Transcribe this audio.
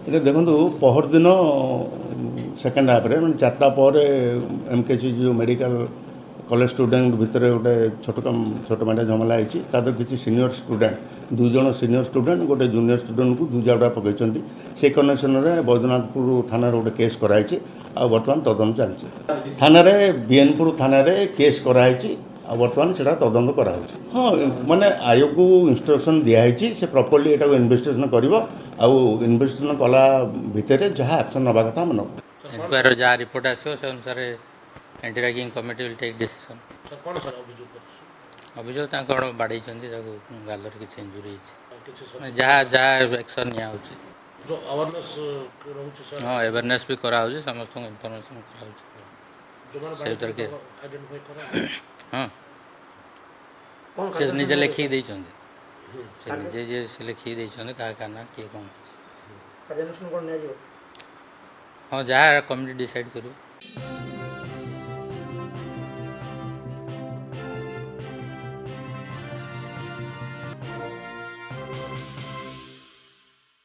এটা দেখুন পহরদিন সেকেন্ড হাফ্রে মানে 4টা ପରେ MKG ଯେଉଁ ମେଡ଼ିକାଲ କଲେଜ ଷ୍ଟୁଡେଣ୍ଟ ଭିତରେ ଗୋଟେ ଛୋଟ ମାଟିଆ ଝାମେଲା ହେଇଛି। ତା ଦେହରେ କିଛି ସିନିୟର ଷ୍ଟୁଡେଣ୍ଟ 2 ଜଣ ସିନିୟର ଷ୍ଟୁଡେଣ୍ଟ ଗୋଟେ ଜୁନିୟର ଷ୍ଟୁଡେଣ୍ଟକୁ 2 ଜାଗା ପକାଇଛନ୍ତି। ସେଇ କନେକ୍ସନରେ ବୈଦ୍ୟନାଥପୁର ଥାନାରେ ଗୋଟେ କେସ୍ କରାହେଇଛି ଆଉ ବର୍ତ୍ତମାନ ତଦନ୍ତ ଚାଲିଛି। ଥାନାରେ ବିଏନପୁର ଥାନାରେ କେସ୍ କରାହେଇଛି ଆଉ ବର୍ତ୍ତମାନ ସେଟା ତଦନ୍ତ କରାହେଉଛି। ହଁ ମାନେ ଆୟୋଗକୁ ଇନଷ୍ଟ୍ରକ୍ସନ୍ ଦିଆହେଇଛି ସେ ପ୍ରପରଲି ଏଟାକୁ ଇନଭେଷ୍ଟିଗେସନ୍ କରିବ ଆଉ ଇନଭେଷ୍ଟିଗେସନ୍ କଲା ଭିତରେ ଯାହା ଆକ୍ସନ୍ ନେବା କଥା ଆମେ ନେବୁ। ଇନକ୍ୱାୟର ଯାହା ରିପୋର୍ଟ ଆସିବ ସେ ଅନୁସାରେ anti ragging committee will take decision. ଅଭିଯୋଗ ତାଙ୍କ କ'ଣ ବାଡ଼େଇଛନ୍ତି, ତାକୁ ଗାଲରେ କିଛି ଇଞ୍ଜୁରି ହେଇଛି। ଯାହା ଆକ୍ସନ୍ ନିଆହେଉଛି। ହଁ ଆୱାରନେସ୍ ବି କରାହେଉଛି, ସମସ୍ତଙ୍କୁ ଇନଫର୍ମେସନ୍ କରାହେଉଛି। ସେ ଭିତରେ ହଁ ସେ ନିଜେ ଲେଖିକି ଦେଇଛନ୍ତି। ସେ ନିଜେ ଯିଏ ସେ ଲେଖିକି ଦେଇଛନ୍ତି କାହା ନା କିଏ କ'ଣ ଅଛି। ହଁ ଯାହା କମିଟି ଡିସାଇଡ଼୍ କରିବ।